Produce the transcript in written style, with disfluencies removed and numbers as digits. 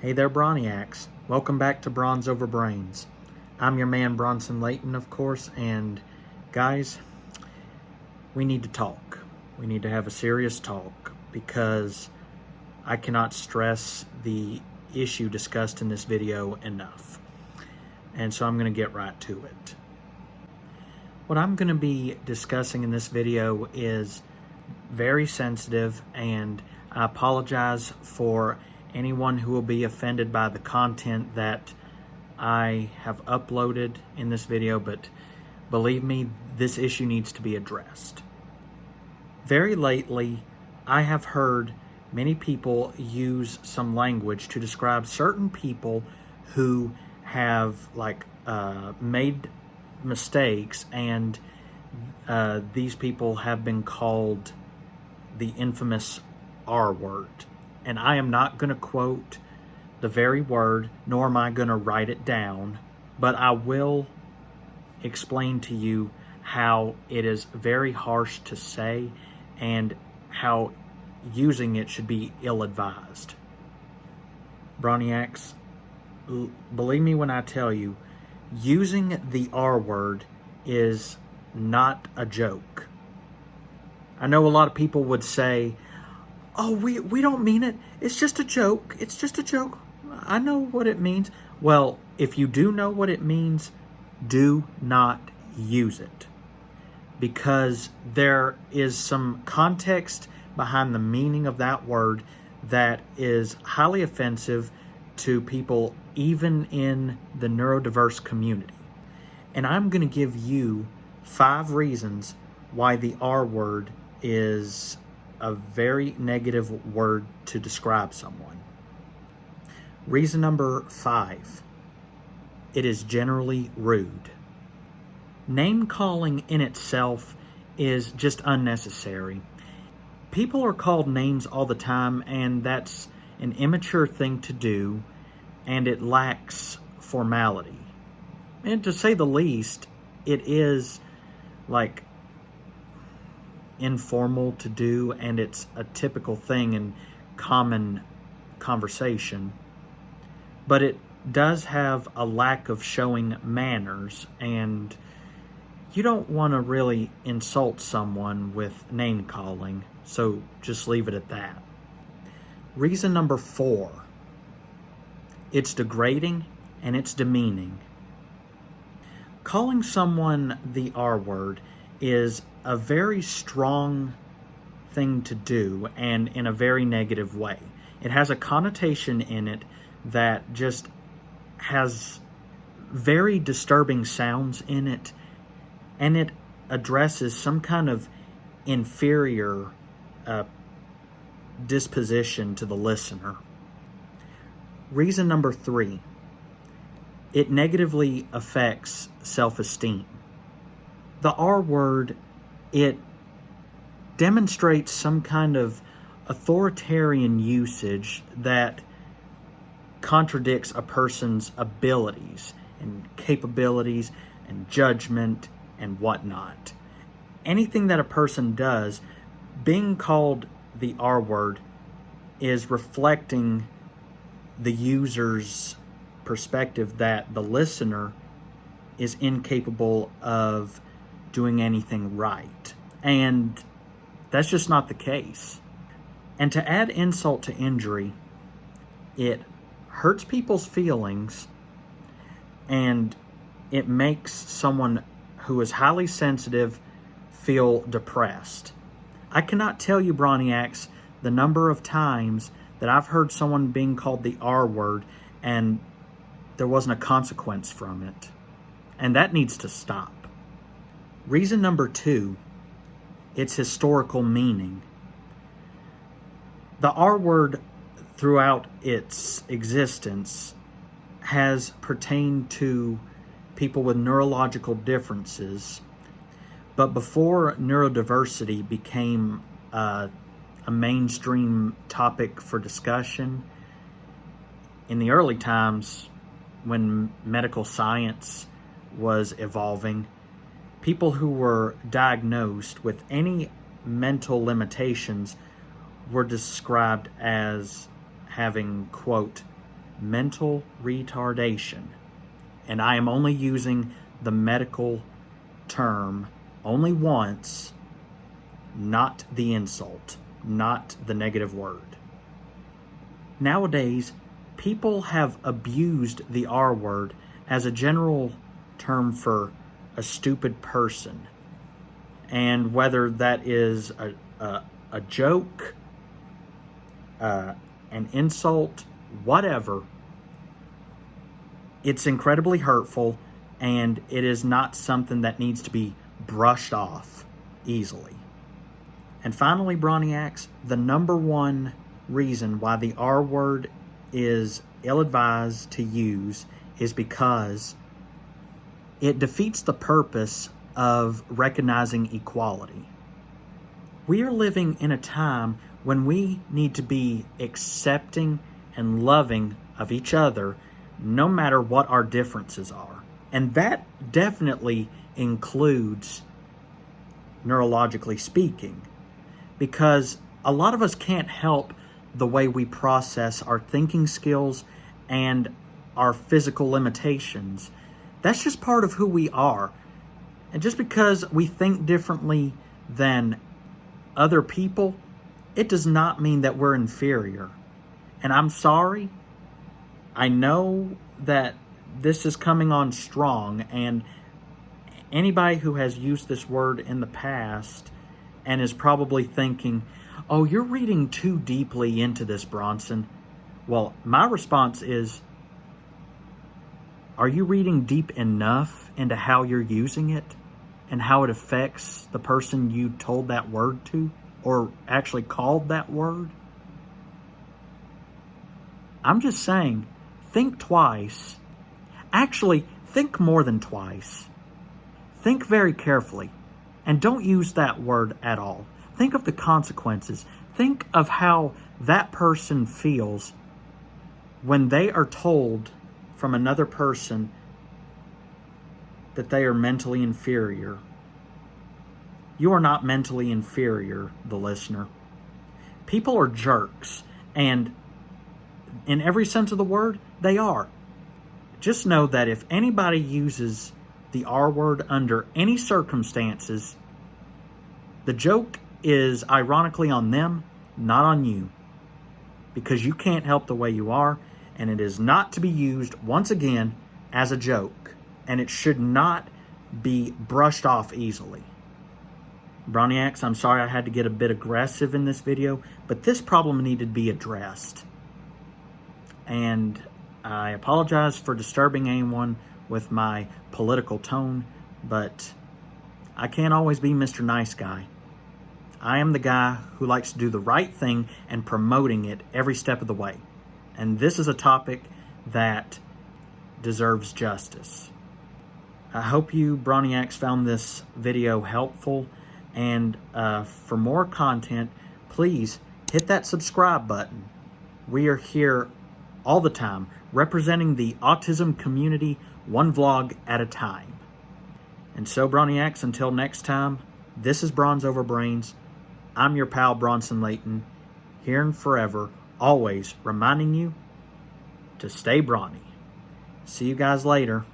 Hey there, Broniacs. Welcome back to Bronze Over Brains. I'm your man, Bronson Layton, of course, and guys, we need to talk. We need to have a serious talk because I cannot stress the issue discussed in this video enough. And so I'm going to get right to it. What I'm going to be discussing in this video is very sensitive, and I apologize for anyone who will be offended by the content that I have uploaded in this video, but believe me, this issue needs to be addressed. Very lately, I have heard many people use some language to describe certain people who have made mistakes, and these people have been called the infamous R word. And I am not going to quote the very word, nor am I going to write it down, but I will explain to you how it is very harsh to say and how using it should be ill-advised. Broniacs, believe me when I tell you, using the R word is not a joke. I know a lot of people would say, oh, we don't mean it. It's just a joke. It's just a joke. I know what it means. Well, if you do know what it means, do not use it. Because there is some context behind the meaning of that word that is highly offensive to people even in the neurodiverse community. And I'm going to give you 5 reasons why the R word is a very negative word to describe someone. Reason number 5, it is generally rude. Name calling in itself is just unnecessary. People are called names all the time, and that's an immature thing to do, and it lacks formality. And to say the least, it is informal to do, and it's a typical thing in common conversation, but it does have a lack of showing manners, and you don't want to really insult someone with name calling, so just leave it at that. Reason number 4, it's degrading and it's demeaning. Calling someone the R word is a very strong thing to do, and in a very negative way. It has a connotation in it that just has very disturbing sounds in it, and it addresses some kind of inferior disposition to the listener. Reason number 3, it negatively affects self-esteem. The R word, it demonstrates some kind of authoritarian usage that contradicts a person's abilities and capabilities and judgment and whatnot. Anything that a person does, being called the R word is reflecting the user's perspective that the listener is incapable of doing anything right. And that's just not the case. And to add insult to injury, it hurts people's feelings, and it makes someone who is highly sensitive feel depressed. I cannot tell you, Broniacs, the number of times that I've heard someone being called the R word and there wasn't a consequence from it. And that needs to stop. Reason number 2, its historical meaning. The R word throughout its existence has pertained to people with neurological differences, but before neurodiversity became a mainstream topic for discussion, in the early times when medical science was evolving, people who were diagnosed with any mental limitations were described as having, quote, mental retardation. And I am only using the medical term only once, not the insult, not the negative word. Nowadays, people have abused the R word as a general term for a stupid person. And whether that is a joke, an insult, whatever, it's incredibly hurtful, and it is not something that needs to be brushed off easily. And finally, Broniacs, the number one reason why the R word is ill-advised to use is because it defeats the purpose of recognizing equality. We are living in a time when we need to be accepting and loving of each other no matter what our differences are. And that definitely includes neurologically speaking, because a lot of us can't help the way we process our thinking skills and our physical limitations. That's just part of who we are. And just because we think differently than other people, it does not mean that we're inferior. And I'm sorry, I know that this is coming on strong, and anybody who has used this word in the past and is probably thinking, oh, you're reading too deeply into this, Bronson. Well, my response is, are you reading deep enough into how you're using it and how it affects the person you told that word to, or actually called that word? I'm just saying, think twice. Actually, think more than twice. Think very carefully, and don't use that word at all. Think of the consequences. Think of how that person feels when they are told from another person that they are mentally inferior. You are not mentally inferior, the listener. People are jerks, and in every sense of the word, they are. Just know that if anybody uses the R word under any circumstances, the joke is ironically on them, not on you. Because you can't help the way you are, and it is not to be used, once again, as a joke. And it should not be brushed off easily. Broniacs, I'm sorry I had to get a bit aggressive in this video, but this problem needed to be addressed. And I apologize for disturbing anyone with my political tone, but I can't always be Mr. Nice Guy. I am the guy who likes to do the right thing and promoting it every step of the way. And this is a topic that deserves justice. I hope you, Broniacs, found this video helpful. And for more content, please hit that subscribe button. We are here all the time, representing the autism community, one vlog at a time. And so, Broniacs, until next time, this is Bronze Over Brains. I'm your pal, Bronson Layton, here and forever, always reminding you to stay brawny. See you guys later.